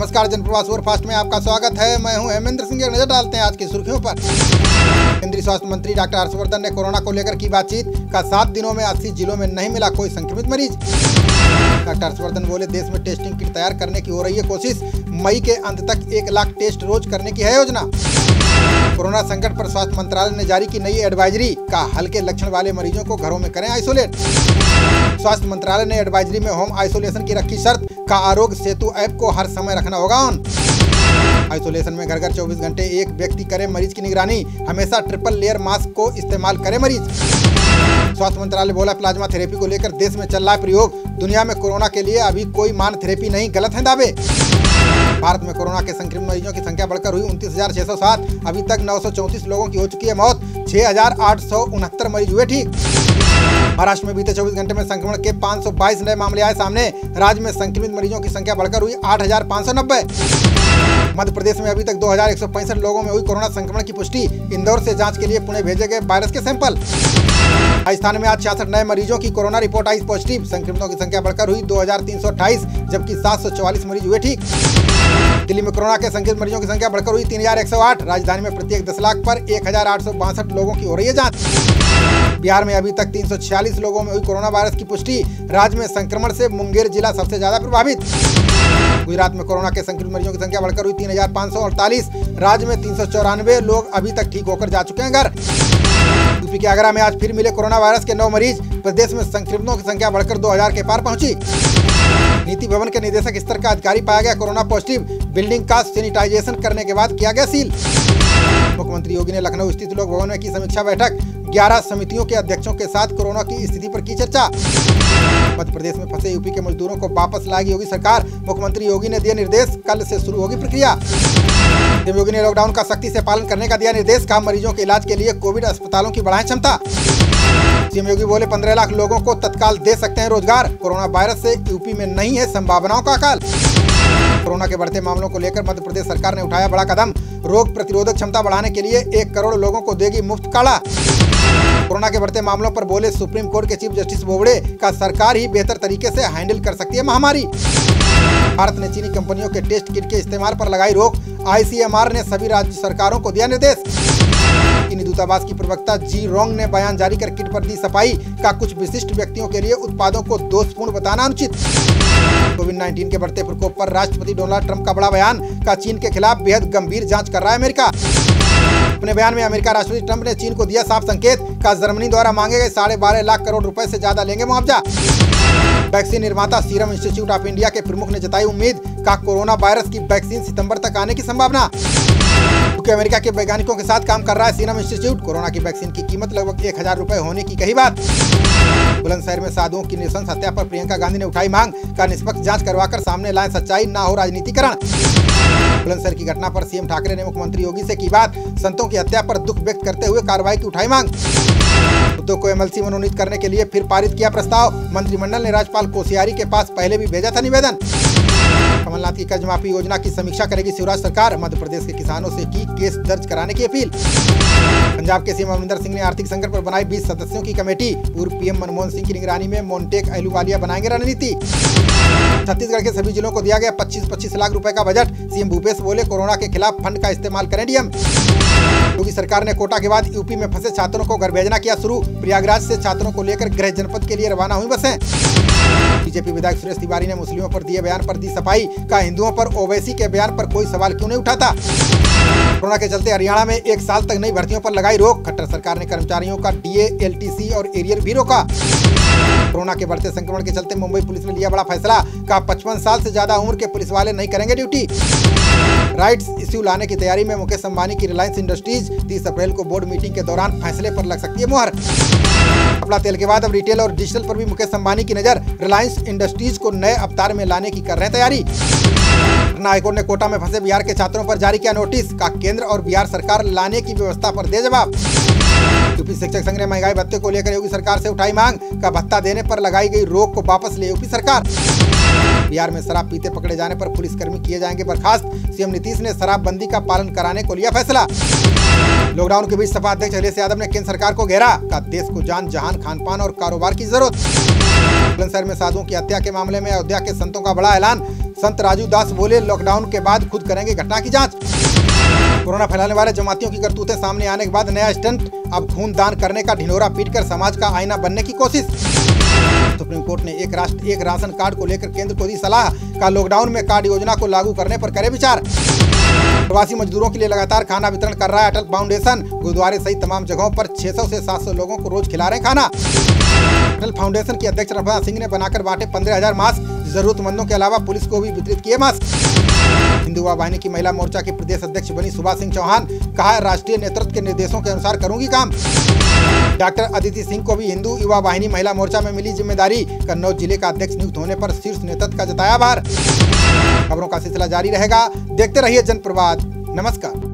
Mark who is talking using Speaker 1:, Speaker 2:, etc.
Speaker 1: नमस्कार, जनप्रवास सुपरफास्ट में आपका स्वागत है। मैं हूं हेमेंद्र सिंह। नजर डालते हैं आज की सुर्खियों पर। केंद्रीय स्वास्थ्य मंत्री डॉक्टर हर्षवर्धन ने कोरोना को लेकर की बातचीत का 7 दिनों में 80 जिलों में नहीं मिला कोई संक्रमित मरीज। डॉक्टर हर्षवर्धन बोले, देश में टेस्टिंग किट तैयार करने की हो रही है कोशिश। मई के अंत तक 1 लाख टेस्ट रोज करने की है योजना। कोरोना संकट पर स्वास्थ्य मंत्रालय ने जारी की नई एडवाइजरी का हल्के लक्षण वाले मरीजों को घरों में करें आइसोलेट। स्वास्थ्य मंत्रालय ने एडवाइजरी में होम आइसोलेशन की रखी शर्त का आरोग्य सेतु ऐप को हर समय रखना होगा ऑन। आइसोलेशन में घर 24 घंटे एक व्यक्ति करे मरीज की निगरानी। हमेशा ट्रिपल लेयर मास्क को इस्तेमाल करे मरीज। स्वास्थ्य मंत्रालय बोला, प्लाज्मा थेरेपी को लेकर देश में चल रहा है प्रयोग। दुनिया में कोरोना के लिए अभी कोई मान थेरेपी नहीं, गलत है दावे। भारत में कोरोना के संक्रमित मरीजों की संख्या बढ़कर हुई 29,607। अभी तक 934 लोगों की हो चुकी है मौत। 6,869 मरीज हुए ठीक। महाराष्ट्र में बीते 24 घंटे में संक्रमण के 522 नए मामले आए सामने। राज्य में संक्रमित मरीजों की संख्या बढ़कर हुई 8,590। मध्य प्रदेश में अभी तक 2,165 लोगों में हुई कोरोना संक्रमण की पुष्टि। इंदौर से जांच के लिए पुणे भेजे गए वायरस के सैंपल। राजस्थान में आज 66 नए मरीजों की कोरोना रिपोर्ट आई पॉजिटिव। संक्रमितों की संख्या बढ़कर हुई 2,328, जबकि 744 मरीज हुए ठीक। दिल्ली में कोरोना के संक्रमित मरीजों की संख्या बढ़कर हुई 3,108। राजधानी में प्रत्येक 10 लाख पर 1,862 लोगों की हो रही है जांच। बिहार में अभी तक 346 लोगों में हुई कोरोना वायरस की पुष्टि। राज्य में संक्रमण से मुंगेर जिला सबसे ज्यादा प्रभावित। गुजरात में कोरोना के संक्रमित मरीजों की संख्या बढ़कर हुई 3,548। राज्य में 394 लोग अभी तक ठीक होकर जा चुके हैं घर। यूपी के आगरा में आज फिर मिले कोरोना वायरस के 9 मरीज। प्रदेश में संक्रमितों की संख्या बढ़कर 2,000 के पार पहुंची। नीति भवन के निदेशक स्तर का अधिकारी पाया गया कोरोना पॉजिटिव। बिल्डिंग का सैनिटाइजेशन करने के बाद किया गया सील। मुख्यमंत्री योगी ने लखनऊ स्थित लोक भवन में की समीक्षा बैठक। 11 समितियों के अध्यक्षों के साथ कोरोना की स्थिति पर की चर्चा। मध्य प्रदेश में फंसे यूपी के मजदूरों को वापस लाएगी योगी सरकार। मुख्यमंत्री योगी ने दिए निर्देश, कल से शुरू होगी प्रक्रिया। सीएम योगी ने लॉकडाउन का सख्ती से पालन करने का दिया निर्देश। कहा, मरीजों के इलाज के लिए कोविड अस्पतालों की बढ़ाएं क्षमता। सीएम योगी बोले, 15 लाख लोगों को तत्काल दे सकते हैं रोजगार। कोरोना वायरस से यूपी में नहीं है संभावनाओं का अकाल। कोरोना के बढ़ते मामलों को लेकर मध्य प्रदेश सरकार ने उठाया बड़ा कदम। रोग प्रतिरोधक क्षमता बढ़ाने के लिए 1 करोड़ लोगों को देगी मुफ्त काढ़ा। कोरोना के बढ़ते मामलों पर बोले सुप्रीम कोर्ट के चीफ जस्टिस बोबड़े का, सरकार ही बेहतर तरीके से हैंडल कर सकती है महामारी। भारत ने चीनी कंपनियों के टेस्ट किट के इस्तेमाल पर लगाई रोक। आईसीएमआर ने सभी राज्य सरकारों को दिया निर्देश। चीनी दूतावास की प्रवक्ता जी रोंग ने बयान जारी कर किट पर दी सफाई का, कुछ विशिष्ट व्यक्तियों के लिए उत्पादों को दोषपूर्ण बताना अनुचित। कोविड-19 के बढ़ते प्रकोप पर राष्ट्रपति डोनाल्ड ट्रंप का बड़ा बयान का, चीन के खिलाफ बेहद गंभीर जांच कर रहा है अमेरिका। अपने बयान में अमेरिका राष्ट्रपति ट्रंप ने चीन को दिया साफ संकेत का, जर्मनी द्वारा मांगे गए 12.5 लाख करोड़ रुपए से ज्यादा लेंगे मुआवजा। वैक्सीन निर्माता सीरम इंस्टीट्यूट ऑफ इंडिया के प्रमुख ने जताई उम्मीद का, कोरोना वायरस की वैक्सीन सितंबर तक आने की संभावना। क्योंकि अमेरिका के वैज्ञानिकों के साथ काम कर रहा है सीरम इंस्टीट्यूट। कोरोना की वैक्सीन की कीमत लगभग 1,000 रुपए होने की कही बात। बुलंदशहर में साधुओं की नृशंस हत्या पर प्रियंका गांधी ने उठाई मांग का, निष्पक्ष जांच करवाकर सामने लाएं सच्चाई, ना हो राजनीतिकरण। बुलंदशहर की घटना पर सीएम ठाकरे ने मुख्यमंत्री योगी से की बात। संतों की हत्या पर दुख व्यक्त करते हुए कार्रवाई की उठाई मांग। उद्योग को एमएलसी मनोनीत करने के लिए फिर पारित किया प्रस्ताव। मंत्रिमंडल ने राज्यपाल कोश्यारी के पास पहले भी भेजा था निवेदन। कमलनाथ की कर्ज माफी योजना की समीक्षा करेगी शिवराज सरकार। मध्य प्रदेश के किसानों से की केस दर्ज कराने की अपील। पंजाब के सीएम अमरिंदर सिंह ने आर्थिक संकट पर बनाई 20 सदस्यों की कमेटी। पूर्व पीएम मनमोहन सिंह की निगरानी में मोन्टेक अहलूवालिया बनाएंगे रणनीति। छत्तीसगढ़ के सभी जिलों को दिया गया 25-25 लाख रुपए का बजट। सीएम भूपेश बोले, कोरोना के खिलाफ फंड का इस्तेमाल करें डीएम। योगी सरकार ने कोटा के बाद यूपी में फंसे छात्रों को घर भेजना किया शुरू। प्रयागराज से छात्रों को लेकर गृह जनपद के लिए रवाना हुई बसें। बीजेपी विधायक सुरेश तिवारी ने मुस्लिमों पर दिए बयान पर दी सफाई का, हिंदुओं पर ओवैसी के बयान पर कोई सवाल क्यों नहीं उठाता। कोरोना के चलते हरियाणा में 1 साल तक नई भर्तियों पर लगाई रोक। खट्टर सरकार ने कर्मचारियों का डीए, एलटीसी और एरियर भी रोका। कोरोना के बढ़ते संक्रमण के चलते मुंबई पुलिस ने लिया बड़ा फैसला का, 55 साल से ज्यादा उम्र के पुलिस वाले नहीं करेंगे ड्यूटी। राइट्स इश्यू लाने की तैयारी में मुकेश अंबानी की रिलायंस इंडस्ट्रीज। 30 अप्रैल को बोर्ड मीटिंग के दौरान फैसले पर लग सकती है मुहर। कपड़ा तेल के बाद अब रिटेल और डिजिटल पर भी मुकेश अंबानी की नजर। रिलायंस इंडस्ट्रीज को नए अवतार में लाने की कर रहे हैं तैयारी। पटना हाईकोर्ट ने कोटा में फंसे बिहार के छात्रों पर जारी किया नोटिस का, केंद्र और बिहार सरकार लाने की व्यवस्था पर दे जवाब। यूपी शिक्षक संघ ने महंगाई भत्ते को लेकर योगी सरकार से उठाई मांग का, भत्ता देने पर लगाई गई रोक को वापस ले यूपी सरकार। बिहार में शराब पीते पकड़े जाने पर पुलिसकर्मी किए जाएंगे बर्खास्त। सीएम नीतीश ने शराबबंदी का पालन कराने को लिया फैसला। लॉकडाउन के बीच सपा अध्यक्ष अखिलेश यादव ने केंद्र सरकार को घेरा का, देश को जान जहान खान पान और कारोबार की जरूरत। बुलंदशहर में साधुओं की हत्या के मामले में अयोध्या के संतों का बड़ा ऐलान। संत राजू दास बोले, लॉकडाउन के बाद खुद करेंगे घटना की जांच। कोरोना फैलाने वाले जमातियों की करतूतें सामने आने के बाद नया स्टंट, अब खून दान करने का ढिंढोरा पीटकर समाज का आईना बनने की कोशिश। सुप्रीम कोर्ट ने एक राष्ट्र एक राशन कार्ड को लेकर केंद्र को दी सलाह, का लॉकडाउन में कार्ड योजना को लागू करने पर करे विचार। प्रवासी मजदूरों के लिए लगातार खाना वितरण कर रहा है अटल फाउंडेशन, गुरुद्वारे सहित तमाम जगहों पर 600 से 700 लोगों को रोज खिला रहे खाना। अटल फाउंडेशन की अध्यक्ष रफा सिंह ने बनाकर बांटे 15,000 मास्क, जरूरतमंदों के अलावा पुलिस को भी वितरित किए मास्क। हिंदू युवा वाहिनी की महिला मोर्चा की प्रदेश अध्यक्ष बनी सुभा सिंह चौहान, कहा राष्ट्रीय नेतृत्व के निर्देशों के अनुसार करूंगी काम। डॉक्टर अदिति सिंह को भी हिंदू युवा वाहिनी महिला मोर्चा में मिली जिम्मेदारी, कन्नौज जिले का अध्यक्ष नियुक्त होने पर शीर्ष नेतृत्व का जताया आभार। खबरों का सिलसिला जारी रहेगा, देखते रहिए जनप्रवाद। नमस्कार।